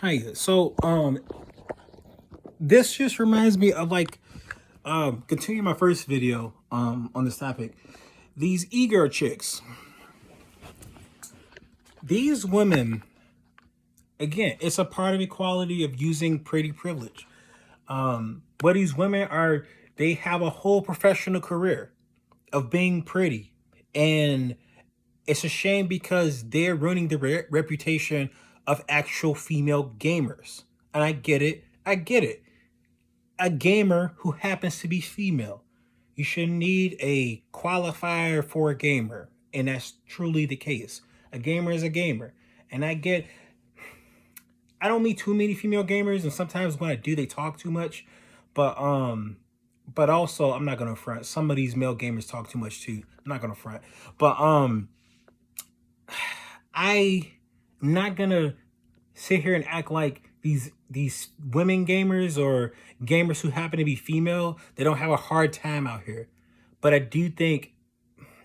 Hi. This just reminds me of continuing my first video on this topic. These e-girl chicks. These women, again, it's a part of equality of using pretty privilege. But these women are, they have a whole professional career of being pretty. And it's a shame because they're ruining the reputation of actual female gamers. And I get it. I get it. A gamer who happens to be female. You should need a qualifier for a gamer, and that's truly the case. A gamer is a gamer. And I don't meet too many female gamers, and sometimes when I do they talk too much. But but also I'm not gonna front. Some of these male gamers talk too much too. I'm not gonna front. But I'm not gonna sit here and act like these women gamers or gamers who happen to be female, they don't have a hard time out here. But I do think,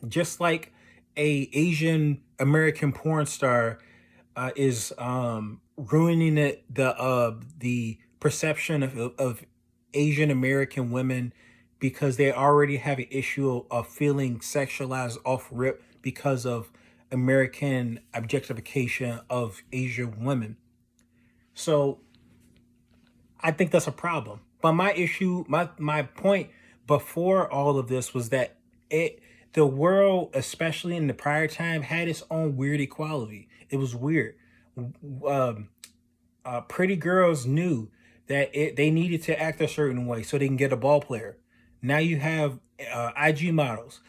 just like a Asian American porn star is ruining the perception of Asian American women because they already have an issue of feeling sexualized off rip because of American objectification of Asian women. So I think that's a problem. But my point before all of this was that it the world, especially in the prior time, had its own weird equality. It was weird. Um, Pretty girls knew that they needed to act a certain way so they can get a ball player. Now you have IG models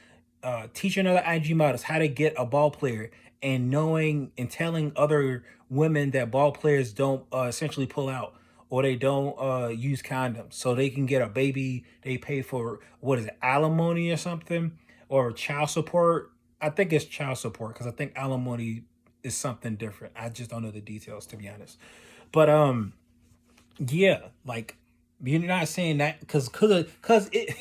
teaching other IG models how to get a ball player and knowing and telling other women that ball players don't essentially pull out or they don't use condoms so they can get a baby. They pay for, what is it, alimony or something, or child support. I think it's child support because I think alimony is something different. I just don't know the details, to be honest. But yeah, like, you're not saying that because it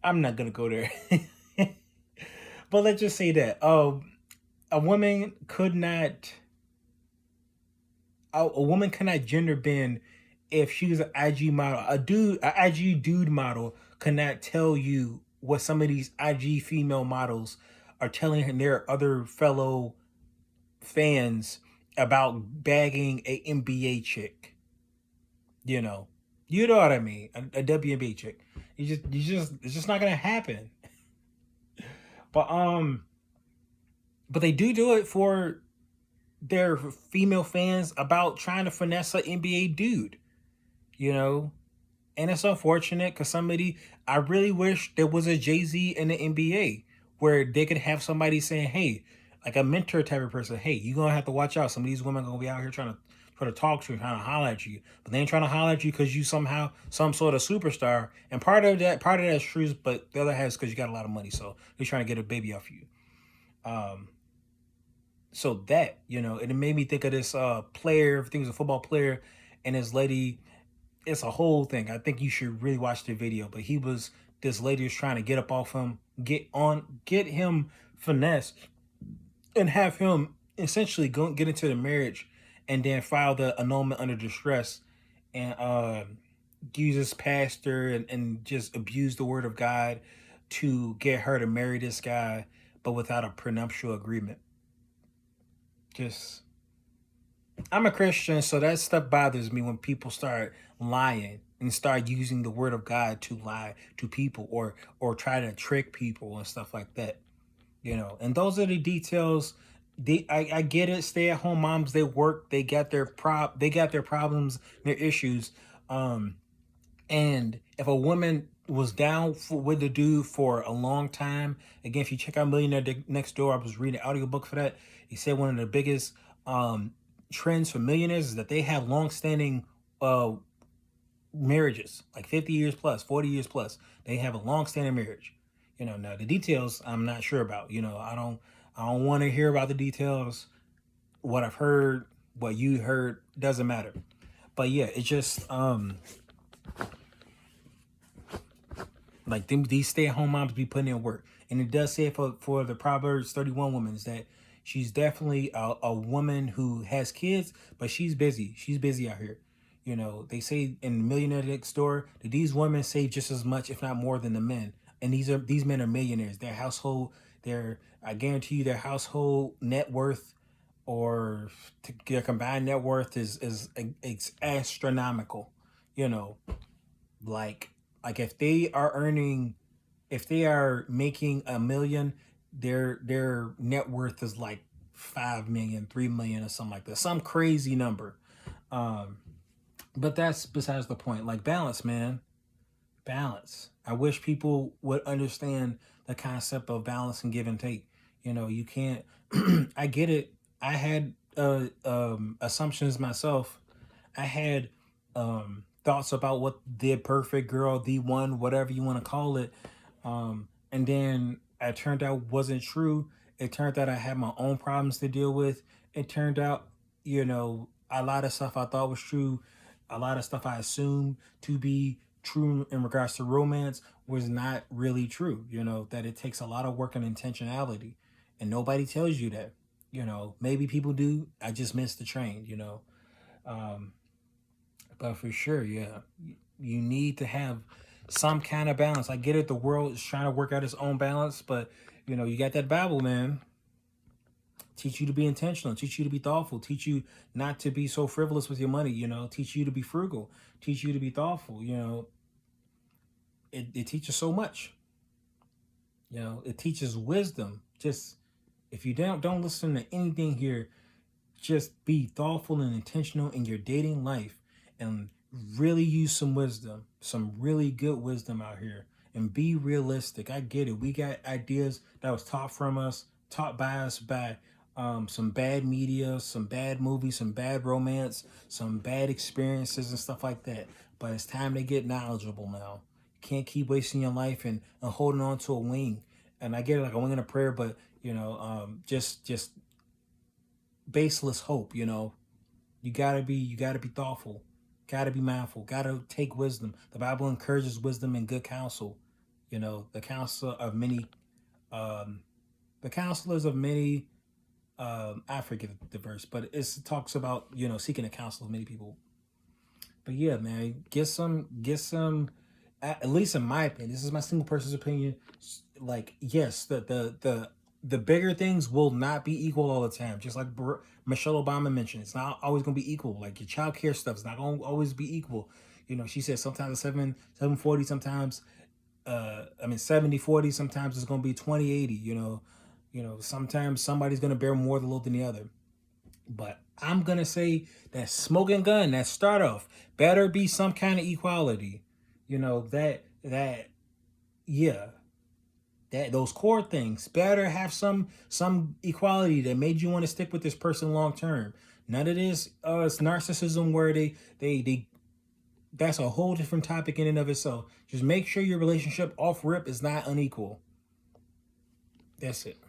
I'm not gonna go there. But let's just say that a woman could not a woman cannot gender bend if she's an IG model. A IG dude model cannot tell you what some of these IG female models are telling their other fellow fans about bagging a NBA chick. You know, you know what I mean? A WNBA chick. It's just not gonna happen. But but they do it for their female fans about trying to finesse an NBA dude, you know? And it's unfortunate because I really wish there was a Jay Z in the NBA where they could have somebody saying, hey, like a mentor type of person, hey, you're going to have to watch out. Some of these women are going to be out here trying to talk to you, trying to holler at you. But they ain't trying to holler at you because you somehow, some sort of superstar. And part of that's true, but the other half is because you got a lot of money. So they're trying to get a baby off you. Um, so that, and it made me think of this player. I think he was a football player, and his lady. It's a whole thing. I think you should really watch the video. But this lady was trying to get up off him, get him finesse, and have him essentially go get into the marriage, and then file the annulment under distress, and use his pastor and just abuse the word of God to get her to marry this guy, but without a prenuptial agreement. Just I'm a Christian, so that stuff bothers me when people start lying and start using the word of God to lie to people or try to trick people and stuff like that. And those are the details. I get it. Stay at home moms, they work, they got their problems, their issues. Um, and if a woman was down with the dude for a long time, again, if you check out Millionaire Next Door, I was reading an audiobook for that. He said one of the biggest trends for millionaires is that they have long-standing uh, marriages, like 50 years plus, 40 years plus. They have a long-standing marriage. Now the details I'm not sure about. I don't want to hear about the details. What I've heard, what you heard, doesn't matter. But yeah, it's just like these stay-at-home moms be putting in work, and it does say for the Proverbs 31 women is that She's definitely a woman who has kids, but she's busy. She's busy out here. You know, they say in Millionaire Next Door that these women save just as much, if not more, than the men. And these men are millionaires. Their household, their I guarantee you, their household net worth or their combined net worth is it's astronomical. You know, like if they are earning, if they are making a million, their net worth is like 5 million, 3 million, or something like that, some crazy number. Um, but that's besides the point. Like balance, man, balance. I wish people would understand the concept of balance and give and take. You know, you can't. I get it. I had assumptions myself. I had thoughts about what the perfect girl, the one, whatever you want to call it, and then it turned out wasn't true. It turned out I had my own problems to deal with. It turned out, you know, a lot of stuff I thought was true, a lot of stuff I assumed to be true in regards to romance was not really true. You know, that it takes a lot of work and intentionality, and nobody tells you that. You know, maybe people do. I just missed the train. You know, um, but for sure, yeah, you need to have some kind of balance. I get it. The world is trying to work out its own balance, but you know, you got that Bible, man. Teach you to be intentional. Teach you to be thoughtful. Teach you not to be so frivolous with your money. You know, teach you to be frugal. Teach you to be thoughtful. You know, it teaches so much. You know, it teaches wisdom. Just if you don't listen to anything here, just be thoughtful and intentional in your dating life and really use some wisdom, some really good wisdom out here, and be realistic. I get it. We got ideas that was taught from us, taught by us by some bad media, some bad movies, some bad romance, some bad experiences and stuff like that. But it's time to get knowledgeable now. You can't keep wasting your life and holding on to a wing. And I get it, like a wing and a prayer, but you know, just baseless hope. You know, you gotta be thoughtful, gotta be mindful, gotta take wisdom. The Bible encourages wisdom and good counsel. You know, the counsel of many, um, the counselors of many. I forget the verse, but it talks about, you know, seeking the counsel of many people. But yeah, man, get some. At least in my opinion, this is my single person's opinion. Like, yes, the bigger things will not be equal all the time. Just like Michelle Obama mentioned, it's not always going to be equal. Like your child care stuff is not going to always be equal. You know, she said sometimes it's 740, sometimes I mean 70-40, sometimes it's going to be 20-80. You know, sometimes somebody's going to bear more the load than the other. But I'm gonna say that smoking gun, that start off, better be some kind of equality. You know, that yeah, that those core things better have some equality that made you want to stick with this person long term. None of this it's narcissism where they that's a whole different topic in and of itself. Just make sure your relationship off rip is not unequal. That's it.